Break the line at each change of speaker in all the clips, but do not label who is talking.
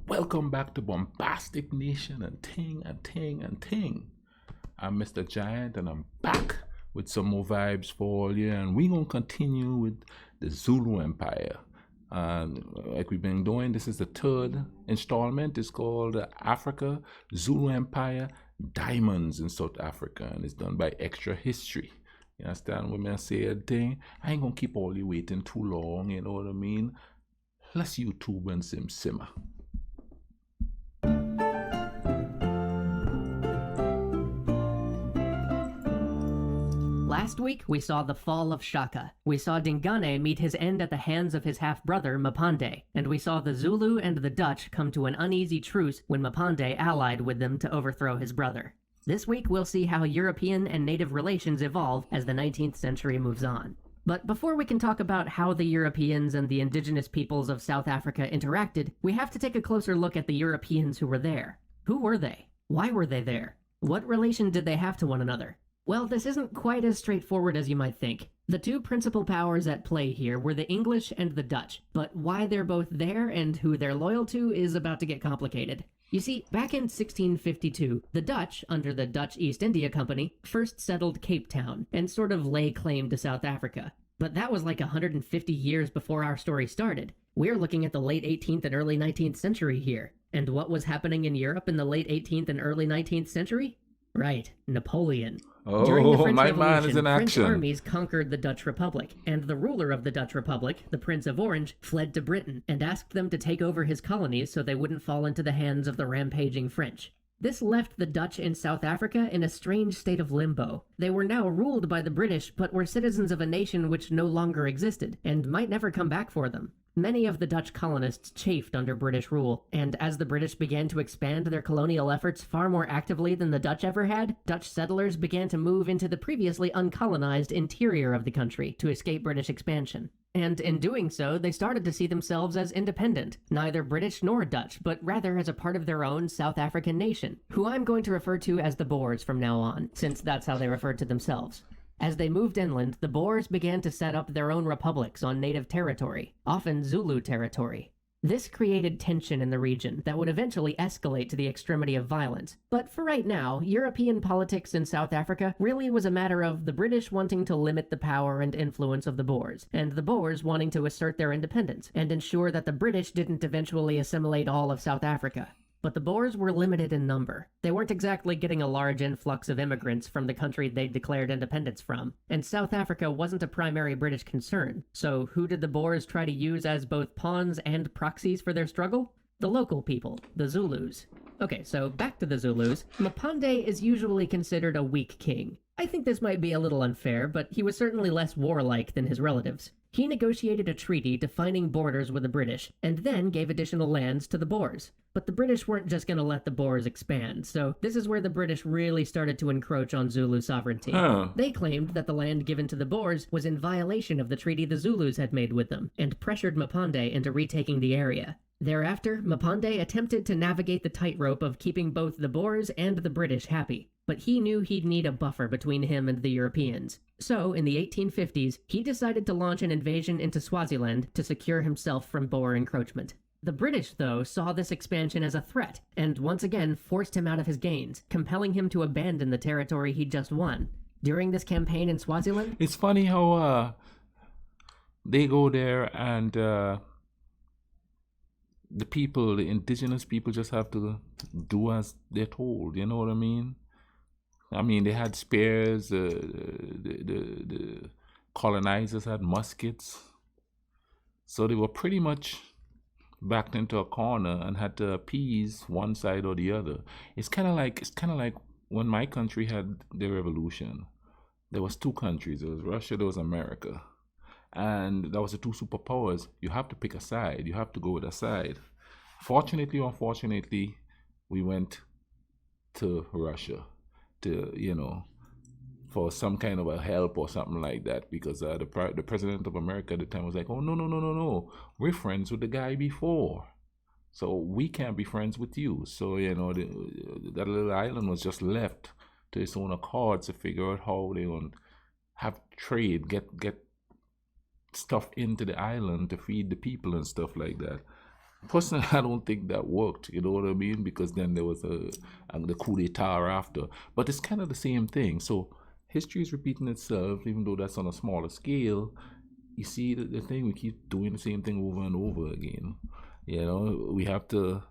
Welcome back to Bombastic Nation and Ting and Ting and Ting. I'm Mr. Giant and I'm back with some more vibes for all you, and we're going to continue with the Zulu Empire. And like we've been doing, this is the third installment. It's called Africa, Zulu Empire, Diamonds in South Africa, and it's done by Extra History. You understand when I say a thing? I ain't going to keep all you waiting too long, you know what I mean? Let's YouTube and simmer.
Last week, we saw the fall of Shaka. We saw Dingane meet his end at the hands of his half-brother, Mapande. And we saw the Zulu and the Dutch come to an uneasy truce when Mapande allied with them to overthrow his brother. This week, we'll see how European and native relations evolve as the 19th century moves on. But before we can talk about how the Europeans and the indigenous peoples of South Africa interacted, we have to take a closer look at the Europeans who were there. Who were they? Why were they there? What relation did they have to one another? Well, this isn't quite as straightforward as you might think. The two principal powers at play here were the English and the Dutch, but why they're both there and who they're loyal to is about to get complicated. You see, back in 1652, the Dutch, under the Dutch East India Company, first settled Cape Town and sort of lay claim to South Africa. But that was like 150 years before our story started. We're looking at the late 18th and early 19th century here. And what was happening in Europe in the late 18th and early 19th century? Right, Napoleon. During the French Revolution, French armies conquered the Dutch Republic, and the ruler of the Dutch Republic, the Prince of Orange, fled to Britain and asked them to take over his colonies so they wouldn't fall into the hands of the rampaging French. This left the Dutch in South Africa in a strange state of limbo. They were now ruled by the British, but were citizens of a nation which no longer existed, and might never come back for them. Many of the Dutch colonists chafed under British rule, and as the British began to expand their colonial efforts far more actively than the Dutch ever had, Dutch settlers began to move into the previously uncolonized interior of the country to escape British expansion. And in doing so, they started to see themselves as independent, neither British nor Dutch, but rather as a part of their own South African nation, who I'm going to refer to as the Boers from now on, since that's how they referred to themselves. As they moved inland, the Boers began to set up their own republics on native territory, often Zulu territory. This created tension in the region that would eventually escalate to the extremity of violence. But for right now, European politics in South Africa really was a matter of the British wanting to limit the power and influence of the Boers, and the Boers wanting to assert their independence and ensure that the British didn't eventually assimilate all of South Africa. But the Boers were limited in number. They weren't exactly getting a large influx of immigrants from the country they'd declared independence from, and South Africa wasn't a primary British concern. So who did the Boers try to use as both pawns and proxies for their struggle? The local people, the Zulus. Okay, so back to the Zulus. Mapande is usually considered a weak king. I think this might be a little unfair, but he was certainly less warlike than his relatives. He negotiated a treaty defining borders with the British, and then gave additional lands to the Boers. But the British weren't just going to let the Boers expand, so this is where the British really started to encroach on Zulu sovereignty. They claimed that the land given to the Boers was in violation of the treaty the Zulus had made with them, and pressured Mapande into retaking the area. Thereafter, Mapande attempted to navigate the tightrope of keeping both the Boers and the British happy, but he knew he'd need a buffer between him and the Europeans. So, in the 1850s, he decided to launch an invasion into Swaziland to secure himself from Boer encroachment. The British, though, saw this expansion as a threat, and once again forced him out of his gains, compelling him to abandon the territory he'd just won. During this campaign in Swaziland...
It's funny how they go there and the people, the indigenous people, just have to do as they're told, you know what I mean? I mean, they had spears, the colonizers had muskets, so they were pretty much backed into a corner and had to appease one side or the other. It's kind of like when my country had the revolution. There was two countries. There was Russia, there was America, and that was the two superpowers. You have to pick a side. You have to go with a side. Fortunately or unfortunately, we went to Russia to, for some kind of a help or something like that, because the president of America at the time was like, oh, no, we're friends with the guy before, so we can't be friends with you. So, that little island was just left to its own accord to figure out how they want to have trade, get stuff into the island to feed the people and stuff like that. Personally, I don't think that worked. You know what I mean? Because then there was the coup d'état after. But it's kind of the same thing. So history is repeating itself, even though that's on a smaller scale. You see the thing, we keep doing the same thing over and over again. You know, we have to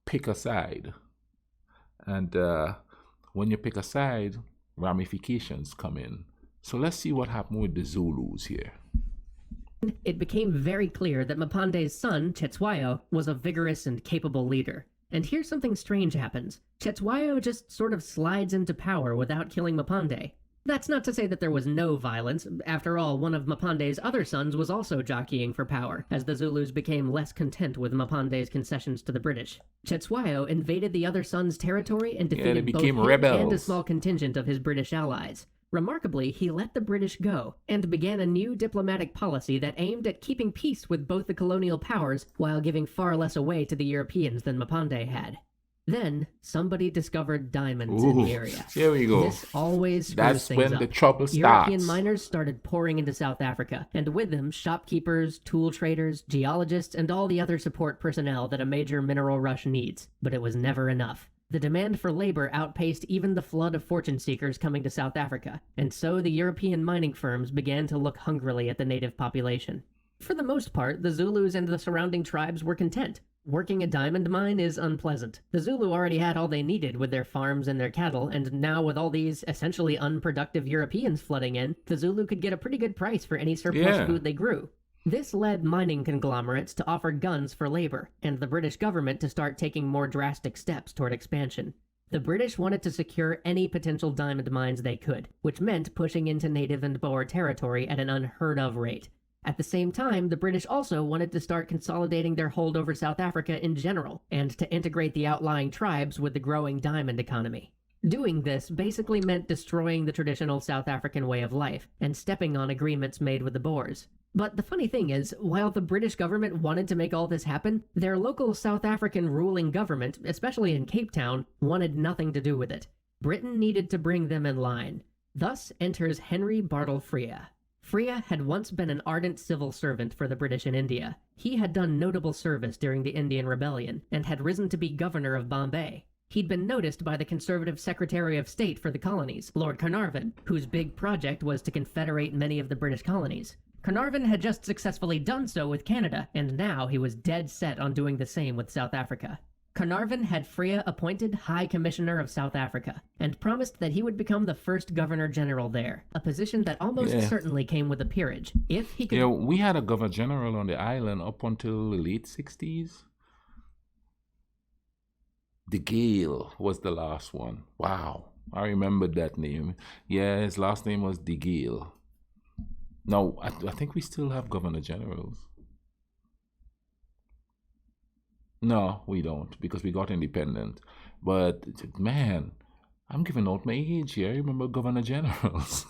pick a side. And when you pick a side, ramifications come in. So let's see what happened with the Zulus here.
It became very clear that Mapande's son, Cetshwayo, was a vigorous and capable leader. And here something strange happens. Cetshwayo just sort of slides into power without killing Mapande. That's not to say that there was no violence. After all, one of Mapande's other sons was also jockeying for power, as the Zulus became less content with Mapande's concessions to the British. Cetshwayo invaded the other son's territory and defeated both him and a small contingent of his British allies. Remarkably, he let the British go, and began a new diplomatic policy that aimed at keeping peace with both the colonial powers while giving far less away to the Europeans than Mapande had. Then, somebody discovered diamonds in the area.
Here we go.
This always screws
That's
things
when
up.
the trouble starts.
European miners started pouring into South Africa, and with them, shopkeepers, tool traders, geologists, and all the other support personnel that a major mineral rush needs. But it was never enough. The demand for labor outpaced even the flood of fortune seekers coming to South Africa, and so the European mining firms began to look hungrily at the native population. For the most part, the Zulus and the surrounding tribes were content. Working a diamond mine is unpleasant. The Zulu already had all they needed with their farms and their cattle, and now with all these essentially unproductive Europeans flooding in, the Zulu could get a pretty good price for any surplus food they grew. This led mining conglomerates to offer guns for labor, and the British government to start taking more drastic steps toward expansion. The British wanted to secure any potential diamond mines they could, which meant pushing into native and Boer territory at an unheard of rate. At the same time, the British also wanted to start consolidating their hold over South Africa in general, and to integrate the outlying tribes with the growing diamond economy. Doing this basically meant destroying the traditional South African way of life, and stepping on agreements made with the Boers. But the funny thing is, while the British government wanted to make all this happen, their local South African ruling government, especially in Cape Town, wanted nothing to do with it. Britain needed to bring them in line. Thus enters Henry Bartle Frere. Frere had once been an ardent civil servant for the British in India. He had done notable service during the Indian Rebellion, and had risen to be governor of Bombay. He'd been noticed by the Conservative Secretary of State for the colonies, Lord Carnarvon, whose big project was to confederate many of the British colonies. Carnarvon had just successfully done so with Canada, and now he was dead set on doing the same with South Africa. Carnarvon had Frere appointed High Commissioner of South Africa, and promised that he would become the first Governor-General there, a position that almost certainly came with a peerage, if he could...
we had a Governor-General on the island up until the late 60s. De Gale was the last one. Wow, I remembered that name. Yeah, his last name was De Gale. No, I think we still have Governor-Generals. No, we don't, because we got independent. But, man, I'm giving out my age here. I remember Governor-Generals.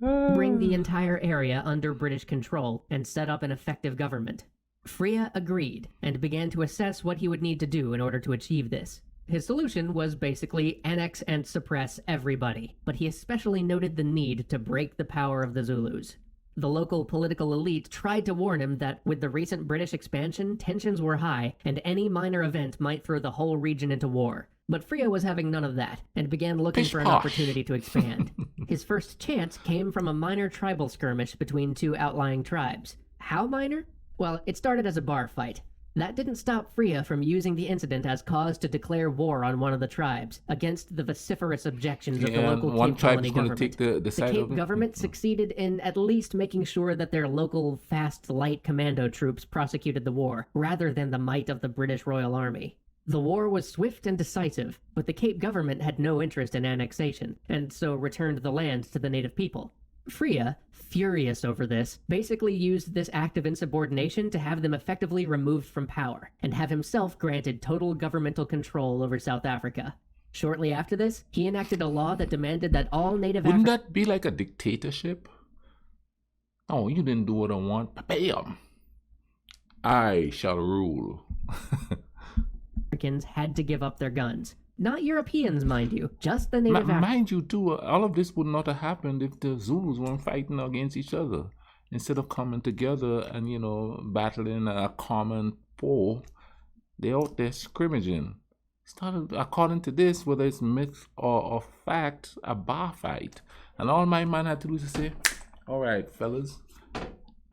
Bring the entire area under British control and set up an effective government. Frere agreed, and began to assess what he would need to do in order to achieve this. His solution was basically annex and suppress everybody, but he especially noted the need to break the power of the Zulus. The local political elite tried to warn him that with the recent British expansion, tensions were high, and any minor event might throw the whole region into war. But Frere was having none of that, and began looking for an opportunity to expand. His first chance came from a minor tribal skirmish between two outlying tribes. How minor? Well, it started as a bar fight. That didn't stop Frere from using the incident as cause to declare war on one of the tribes, against the vociferous objections of the local Cape Colony government. The Cape government succeeded in at least making sure that their local fast light commando troops prosecuted the war, rather than the might of the British Royal Army. The war was swift and decisive, but the Cape government had no interest in annexation, and so returned the land to the native people. Frere, furious over this, basically used this act of insubordination to have them effectively removed from power, and have himself granted total governmental control over South Africa. Shortly after this, he enacted a law that demanded that all native
Wouldn't that be like a dictatorship? Oh, you didn't do what I want. Bam! I shall rule.
Africans had to give up their guns. Not Europeans, mind you, just the native Africans.
Mind you, too, all of this would not have happened if the Zulus weren't fighting against each other. instead of coming together and, battling a common foe, they out there scrimmaging. Started, according to this, whether it's myth or fact, a bar fight. And all my man had to do is say, all right, fellas,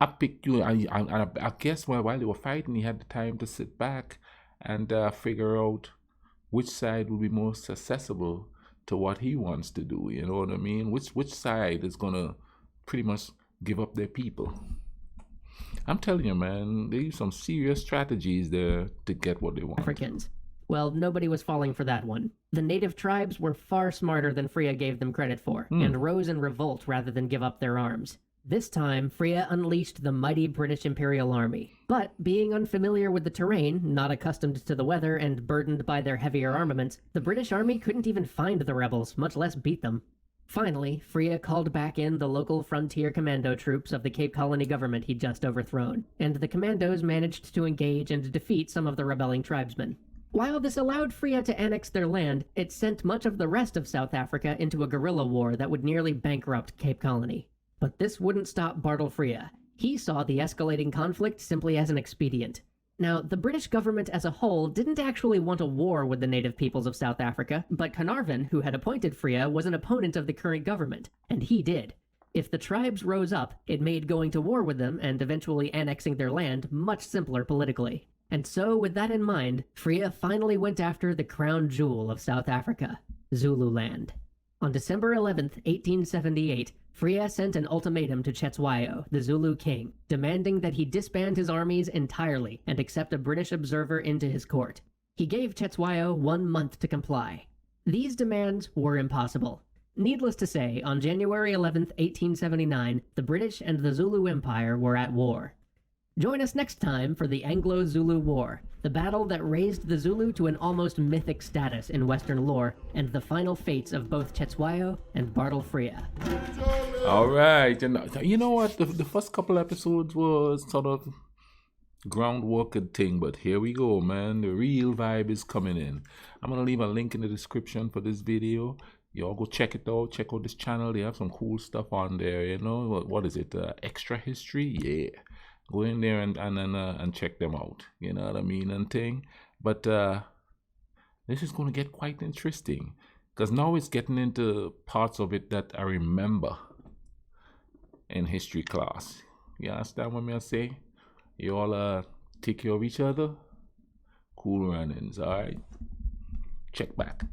I pick you. I guess while they were fighting, he had the time to sit back and figure out which side would be most accessible to what he wants to do. You know what I mean? Which side is going to pretty much give up their people. I'm telling you, man, they use some serious strategies there to get what they want.
Africans. Well, nobody was falling for that one. The native tribes were far smarter than Freya gave them credit for, and rose in revolt rather than give up their arms. This time, Freya unleashed the mighty British Imperial Army. But, being unfamiliar with the terrain, not accustomed to the weather, and burdened by their heavier armaments, the British army couldn't even find the rebels, much less beat them. Finally, Freya called back in the local frontier commando troops of the Cape Colony government he'd just overthrown, and the commandos managed to engage and defeat some of the rebelling tribesmen. While this allowed Freya to annex their land, it sent much of the rest of South Africa into a guerrilla war that would nearly bankrupt Cape Colony. But this wouldn't stop Bartle Freya. He saw the escalating conflict simply as an expedient. Now, the British government as a whole didn't actually want a war with the native peoples of South Africa, but Carnarvon, who had appointed Freya, was an opponent of the current government, and he did. If the tribes rose up, it made going to war with them and eventually annexing their land much simpler politically. And so, with that in mind, Freya finally went after the crown jewel of South Africa, Zululand. On December 11th, 1878, Freya sent an ultimatum to Cetshwayo, the Zulu king, demanding that he disband his armies entirely and accept a British observer into his court. He gave Cetshwayo 1 month to comply. These demands were impossible. Needless to say, on January 11th, 1879, the British and the Zulu Empire were at war. Join us next time for the Anglo-Zulu War, the battle that raised the Zulu to an almost mythic status in Western lore, and the final fates of both Cetshwayo and Bartle Freya.
All right, and you know what? The first couple episodes was sort of groundwork thing, but here we go, man. The real vibe is coming in. I'm gonna leave a link in the description for this video. Y'all go check it out. Check out this channel. They have some cool stuff on there. You know what is it? Extra history, yeah. Go in there and check them out. You know what I mean and thing. But this is going to get quite interesting because now it's getting into parts of it that I remember in history class. You understand what I say? You all take care of each other. Cool runnings. All right. Check back.